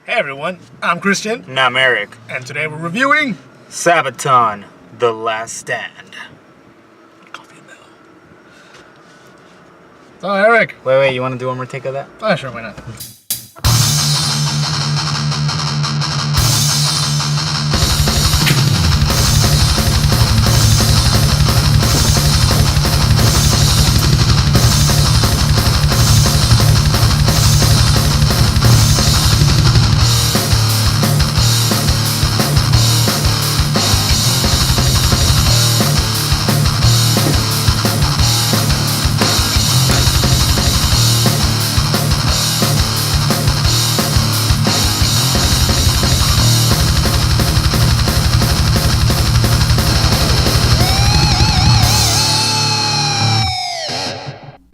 Hey everyone, I'm Christian. And I'm Eric. And today we're reviewing Sabaton, The Last Stand. Coffee Bell. So Eric. Wait, you want to do one more take of that? Oh, sure, why not?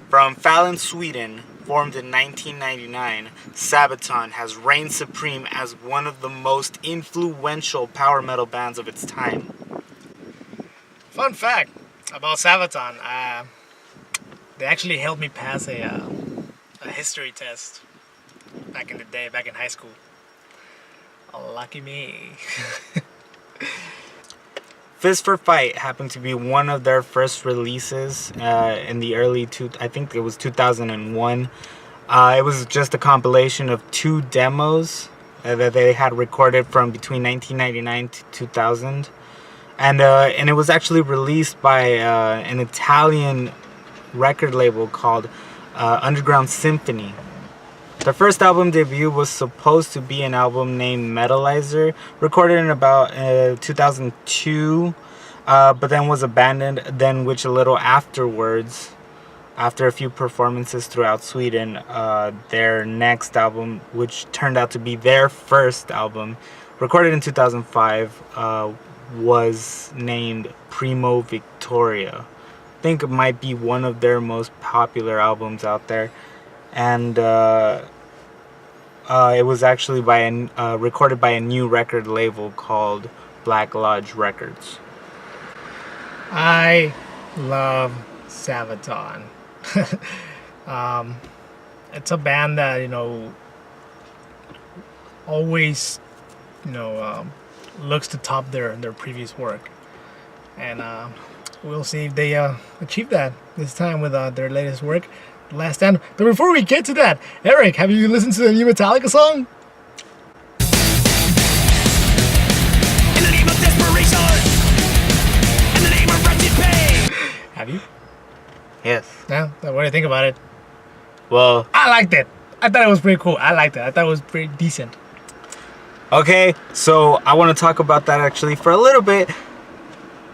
From Falun, Sweden, formed in 1999, Sabaton has reigned supreme as one of the most influential power metal bands of its time. Fun fact about Sabaton, they actually helped me pass a history test back in the day, back in high school. Lucky me. Fist for Fight happened to be one of their first releases in the early I think it was 2001. It was just a compilation of 2 demos that they had recorded from between 1999 to 2000, and it was actually released by an Italian record label called Underground Symphony. Their first album debut was supposed to be an album named Metalizer, recorded in about 2002, but then was abandoned, which a little afterwards, after a few performances throughout Sweden, their next album, which turned out to be their first album, recorded in 2005, was named Primo Victoria. I think it might be one of their most popular albums out there. And it was actually recorded by a new record label called Black Lodge Records. I love Sabaton. It's a band that, always, looks to top their previous work. And we'll see if they achieve that this time with their latest work, Last Stand. But before we get to that, Eric, have you listened to the new Metallica song? In the name of desperation, in the name of wretched pain. Have you? Yes. Yeah. What do you think about it? Well, I liked it. I thought it was pretty cool. I liked it. I thought it was pretty decent. okay, so I want to talk about that actually for a little bit.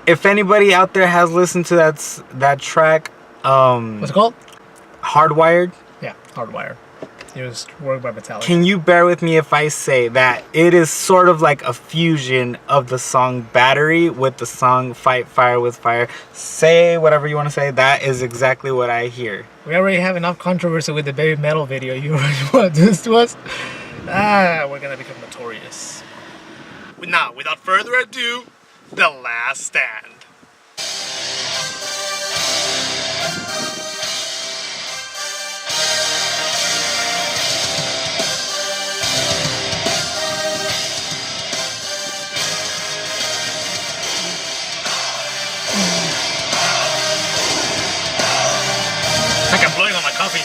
If anybody out there has listened to that track, What's it called? Hardwired. Yeah, Hardwired. It was worked by Metallica. Can you bear with me if I say that it is sort of like a fusion of the song Battery with the song Fight Fire with Fire? Say whatever you want to say. That is exactly what I hear. We already have enough controversy with the baby metal video. You already want to do this to us? We're gonna become notorious. Now, without further ado, The Last Stand. It's like I'm blowing on my coffee.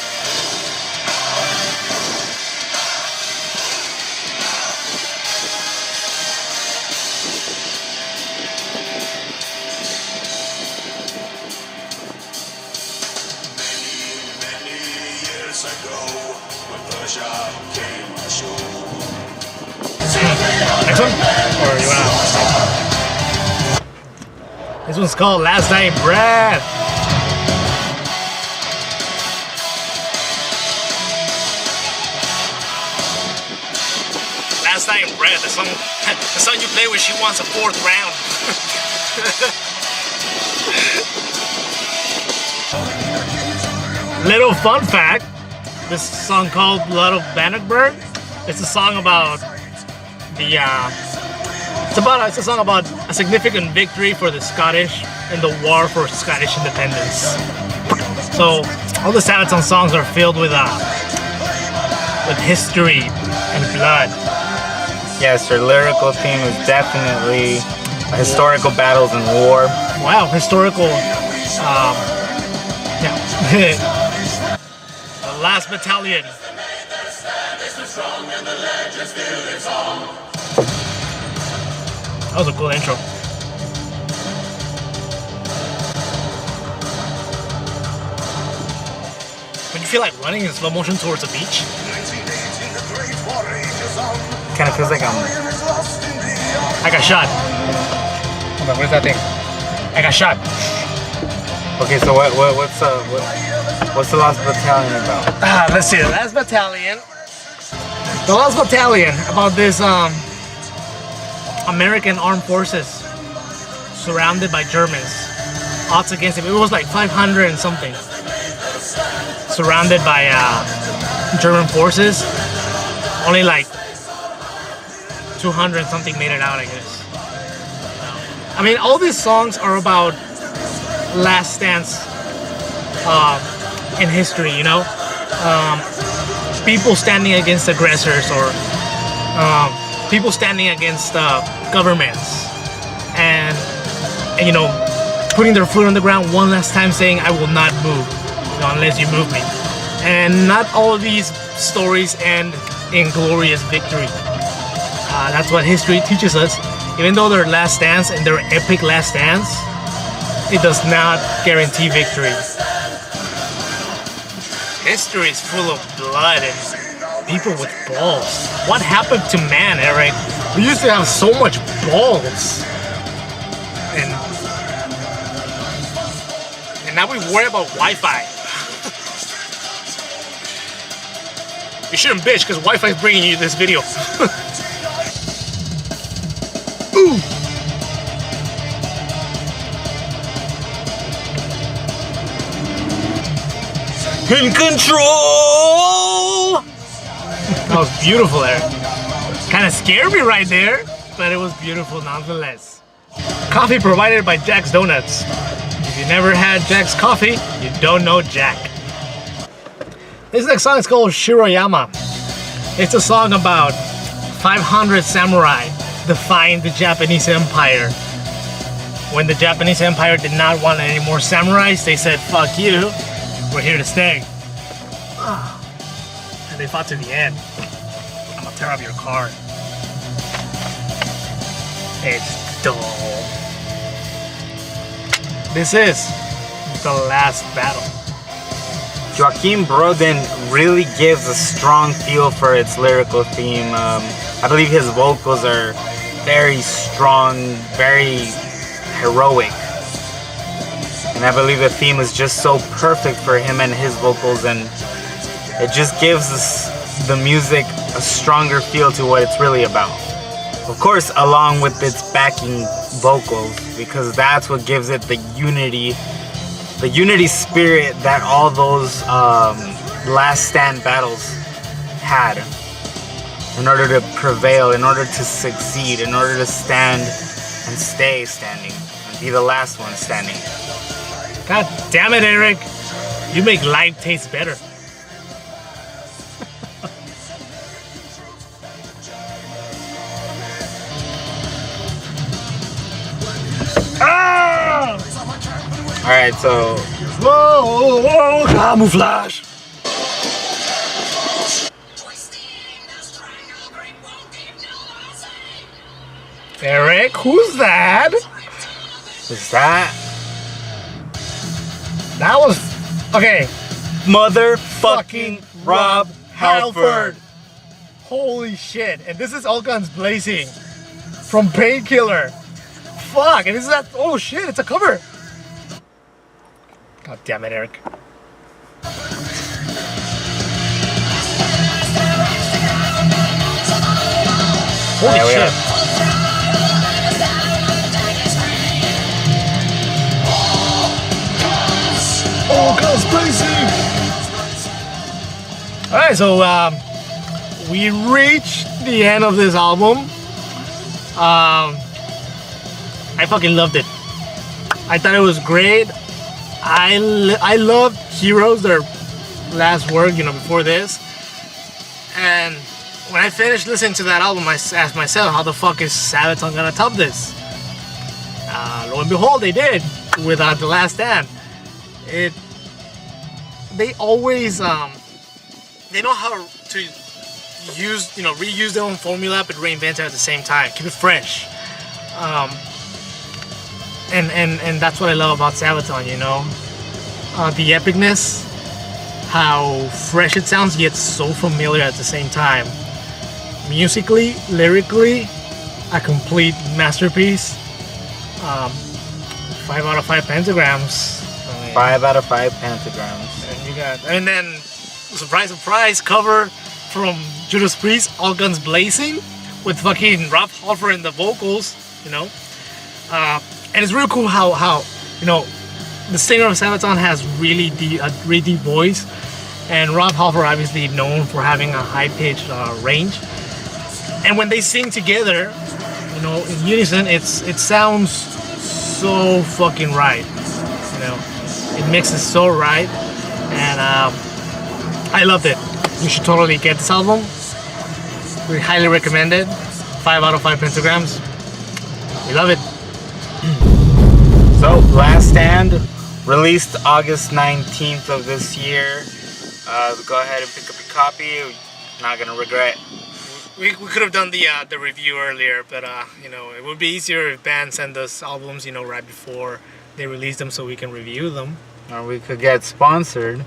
Next one? Or you wanna? This one's called Last Dying Breath. Last Dying Breath, the song you play when she wants a 4th round. Little fun fact, this song called Blood of Bannockburn, it's a song about the It's a song about a significant victory for the Scottish in the war for Scottish independence. So all the Sabaton songs are filled with history and blood. Yes, their lyrical theme is definitely historical battles and war. Wow, historical. Yeah. The Last Battalion. That was a cool intro. When you feel like running in slow motion towards the beach, Kind of feels like I'm. I got shot. Hold on, what is that thing? I got shot. Okay, so what's the Last Battalion about? Let's see. The Last Battalion. The Last Battalion about this American armed forces surrounded by Germans. Odds against him. It was like 500 and something. Surrounded by German forces. Only like 200 and something made it out, I guess. I mean, all these songs are about last stands in history, you know? People standing against aggressors or people standing against governments and, you know, putting their foot on the ground one last time saying, I will not move, you know, unless you move me. And not all of these stories end in glorious victory. That's what history teaches us. Even though they're last stands and they're epic last stands, it does not guarantee victory. History is full of blood and people with balls. What happened to man, Eric? We used to have so much balls. And now we worry about Wi-Fi. You shouldn't bitch because Wi-Fi is bringing you this video. Ooh. In control! That was beautiful, Eric. Kind of scared me right there, but it was beautiful nonetheless. Coffee provided by Jack's Donuts. If you never had Jack's coffee, you don't know Jack. This next song is called Shiroyama. It's a song about 500 samurai defying the Japanese Empire. When the Japanese Empire did not want any more samurais, they said, fuck you, we're here to stay. And they fought to the end. I'm gonna tear up your car. It's dull. This is the last battle. Joachim Broden really gives a strong feel for its lyrical theme. I believe his vocals are very strong, very heroic. And I believe the theme is just so perfect for him and his vocals, and it just gives the music a stronger feel to what it's really about. Of course, along with its backing vocals, because that's what gives it the unity spirit that all those last stand battles had. In order to prevail, in order to succeed, in order to stand and stay standing, and be the last one standing. God damn it, Eric. You make life taste better. Ah! Alright, so... Whoa, whoa, camouflage! Eric, who's that? Is that... That was... Okay. Motherfucking Rob Halford. Holy shit. And this is All Guns Blazing. From Painkiller. Fuck. And this is that... Oh shit, it's a cover. God damn it, Eric. Holy shit. All Guns Blazing! Alright, so we reached the end of this album. I fucking loved it. I thought it was great. I loved Heroes, their last work, you know, before this. And when I finished listening to that album, I asked myself, how the fuck is Sabaton gonna top this? Lo and behold, they did with The Last Stand. They always they know how to use, reuse their own formula but reinvent it at the same time, keep it fresh. And that's what I love about Sabaton, the epicness, how fresh it sounds yet so familiar at the same time. Musically, lyrically, a complete masterpiece. 5 out of 5 pentagrams. 5 out of 5 pentagrams. And then, surprise, cover from Judas Priest, All Guns Blazing, with fucking Rob Halford in the vocals, and it's really cool how the singer of Sabaton has a really deep voice, and Rob Halford obviously known for having a high-pitched range. And when they sing together, in unison, it sounds so fucking right. It mixes so right, and I loved it. You should totally get this album. We highly recommend it. 5 out of 5 pentagrams. We love it. So, Last Stand, released August 19th of this year. Go ahead and pick up your copy. You're not gonna regret. We could have done the review earlier, but it would be easier if bands send us albums, right before they release them, so we can review them. Or we could get sponsored.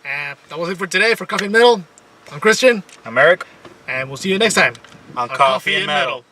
And that was it for today for Coffee and Metal. I'm Christian. I'm Eric. And we'll see you next time On Coffee and Metal.